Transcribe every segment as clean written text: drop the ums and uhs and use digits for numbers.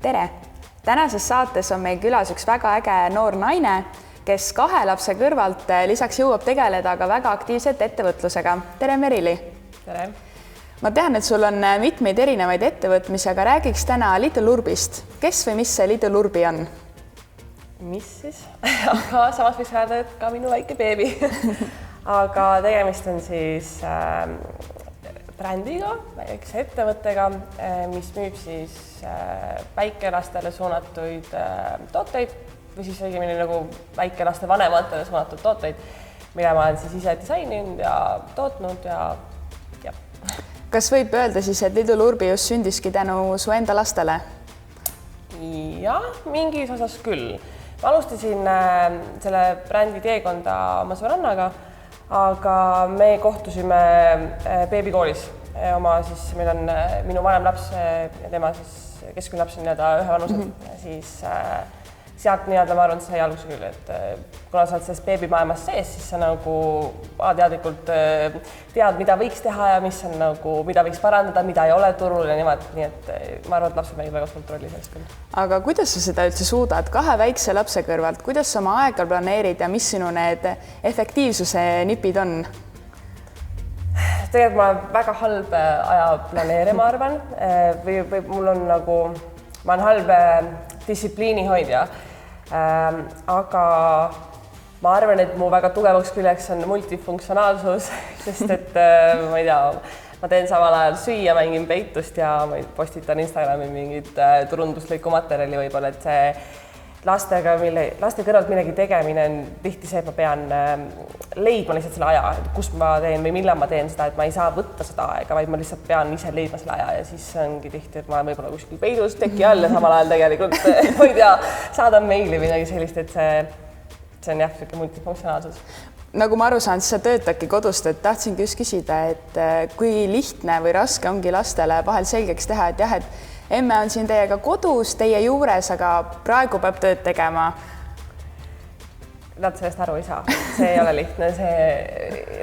tere! Tänases saates on meil külas üks väga äge noor naine, kes 2 lapse kõrvalt lisaks jõuab tegeleda ka väga aktiivselt ettevõtlusega. Tere, Merili! Tere! Ma tean, et sul on mitmeid erinevaid ettevõtmisi, aga räägiks täna Little Urbist. Kes või mis see Little Urbi on? Mis siis? Aga samas võiks öelda, et ka minu väike beebi. Aga tegemist on siis brändiga, väikse ettevõttega, mis müüb siis väikelastele suunatuid tooteid või siis õigemini nagu väikelaste vanematele suunatud tooteid, mille ma olen siis ise disaininud ja tootnud ja. Kas võib öelda siis, et Little Urbi just sündiski tänu su enda lastele? Jah, mingis osas küll. Ma alustasin selle brändi teekonda oma sõbrannaga, aga me kohtusime beebikoolis. Meil on minu vanem laps ja tema siis keskmine laps on ühe vanused, siis sealt ma arvan, et sai alguse küll, et kuna sa oled selles beebimaailmas sees, siis sa nagu teadlikult tead, mida võiks teha ja mis on nagu, mida võiks parandada, mida ei ole turul ja niimoodi, nii et ma arvan, et lapsed mängib väga suurt rolli sellest küll. Aga kuidas sa seda üldse suudad 2 väikse lapse kõrvalt, kuidas sa oma aega planeerid ja mis sinu need efektiivsuse nipid on? Tegelikult ma olen väga halb aja planeerija, ma arvan, või mul on nagu, ma olen halb distsipliini hoidja, aga ma arvan, et mu väga tugevaks küljeks on multifunktsionaalsus, sest et ma ei tea, ma teen samal ajal süüa, mängin peitust ja ma postitan Instagrami mingit turunduslikku materjali võib-olla, et see laste kõrvalt millegi tegemine on tihti see, et ma pean leidma lihtsalt selle aja, kus ma teen või millal ma teen seda, et ma ei saa võtta seda aega, vaid ma lihtsalt pean ise leidma selle aja ja siis ongi tihti, et ma olen võib-olla kuskil peidus teki all ja samal ajal tegelikult ma ei tea, saadan meili või midagi sellist, et see on jah, selline multifunktsionaalsus. Nagu ma aru saan, siis sa töötadki kodust, et tahtsingi just küsida, et kui lihtne või raske ongi lastele vahel selgeks teha, et jah, et emme on siin teiega kodus, teie juures, aga praegu peab tööd tegema. Nad sellest aru ei saa. See ei ole lihtne.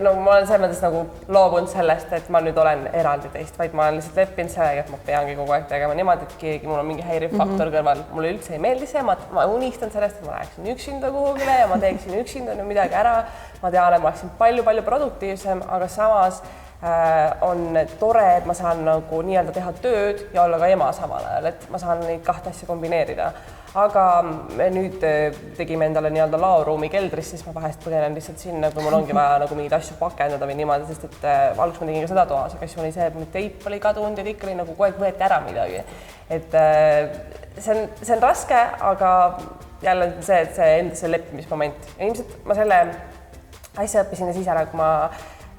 Ma olen selles mõttes nagu loobunud sellest, et ma nüüd olen eraldi teist, vaid ma olen lihtsalt leppinud sellega, et ma peangi kogu aeg tegema niimoodi, et mul on mingi häiriv faktor kõrval. Mulle üldse ei meeldi see, ma unistan sellest, et ma läheksin üksinda kuhugile ja ma teeksin üksinda midagi ära. Ma tean, et ma oleksin palju produktiivsem, aga samas on tore, et ma saan nagu nii-öelda teha tööd ja olla ka ema samal ajal, et ma saan neid 2 asja kombineerida. Aga me nüüd tegime endale nii-öelda laoruumi keldris, siis ma vahest põgenen lihtsalt sinna, kui mul ongi vaja nagu mingeid asju pakendada või niimoodi, sest et alguses ma tegin ka seda toas, aga siis oli see, et teip oli kadunud ja ikka oli nagu kogu aeg võeti ära midagi. Et see on raske, aga jälle see, et see enda leppimismoment. Ja ilmselt ma selle asja õppisin siis ära, kui ma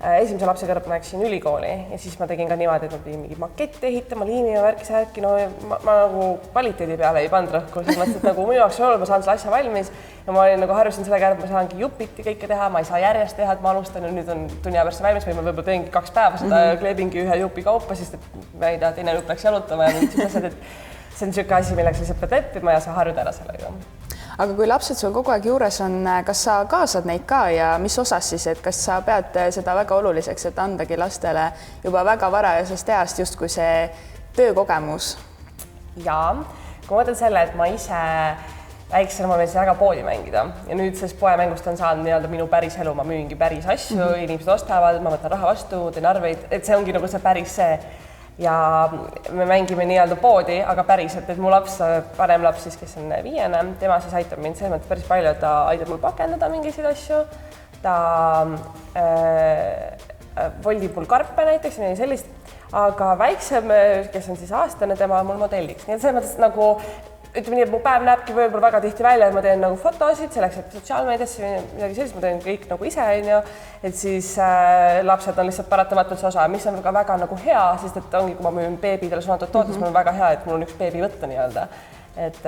esimese lapse kõrvalt ma läksin ülikooli ja siis ma tegin ka niimoodi, et ma pidin mingi makette ehitama, liimima, värki, no ma nagu kvaliteedi peale ei pannud rõhku, siis mõtlesin, et nagu minu jaoks ma saan selle asja valmis ja ma olin nagu harjusin sellega, et ma saangi jupiti kõike teha, ma ei saa järjest teha, et ma alustan ja nüüd on tunni aja pärast valmis või ma võib-olla teengi 2 päeva seda kleebingi 1 jupi kaupa, sest et ma ei tea, teine jupp läks jalutama ja mingid asjad, et see on niisugune asi, millega lihtsalt pead leppima ja sa harjud ära sellega. Aga kui lapsed sul kogu aeg juures on, kas sa kaasad neid ka ja mis osas siis, et kas sa pead seda väga oluliseks, et andagi lastele juba väga varajasest east justkui see töökogemus? Jaa, kui ma mõtlen selle, et ma ise väiksena ma võin väga poodi mängida ja nüüd sellest poemängust on saanud nii-öelda minu päris elu, ma müüngi päris asju, inimesed ostavad, ma võtan raha vastu, teen arveid, et see ongi nagu see päris see. Ja me mängime nii-öelda poodi, aga päriselt, et mu laps, vanem laps siis, kes on 5, tema siis aitab mind selles mõttes päris palju, et ta aitab mul pakendada mingiseid asju, ta voldib mul karpe näiteks või sellist, aga väiksem, kes on siis aastane, tema on mul modelliks, nii et selles mõttes nagu ütleme nii, et mu päev näebki võib-olla väga tihti välja, et ma teen nagu fotosid selleks, et sotsiaalmeediasse või midagi sellist, ma teen kõik nagu ise, et siis lapsed on lihtsalt paratamatult see osa, mis on väga nagu hea, sest et ongi, kui ma müün beebidele suunatud tootes, mul on väga hea, et mul on üks beebi võtta nii-öelda. Et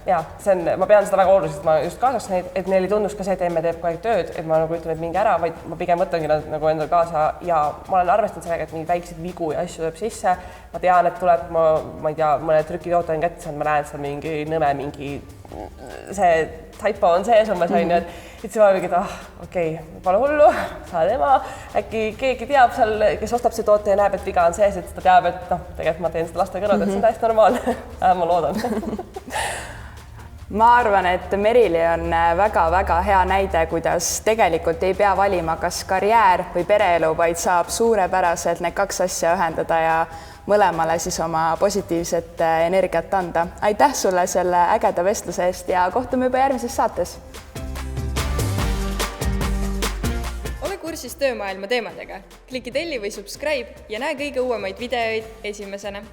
jah, ma pean seda väga oluliselt, ma just kaasaks neid, et neil ei tundus ka see, et emme teeb kogu aeg tööd, et ma nagu ütlen, et mingi ära, vaid ma pigem võtangi nad nagu endale kaasa ja ma olen arvestanud sellega, et mingi väikseid vigu ja asju tuleb sisse. Ma tean, et tuleb, ma ei tea, mõne trükitoote on kätte saanud, ma näen seal mingi nõme, mingi see typo on sees, ma sain, siis ma mingi, et okei, pole hullu, saad ema, äkki keegi teab seal, kes ostab see toote ja näeb, et viga on sees, et ta teab, et tegelikult ma teen seda laste kõrvad, et see on täiesti normaalne. Ma loodan. Ma arvan, et Merili on väga-väga hea näide, kuidas tegelikult ei pea valima kas karjäär või pereelu, vaid saab suurepäraselt need kaks asja ühendada ja mõlemale siis oma positiivset energiat anda. Aitäh sulle selle ägeda vestluse eest ja kohtume juba järgmises saates. Ole kursis töömaailma teemadega. Kliki telli või subscribe ja näe kõige uuemaid videoid esimesena.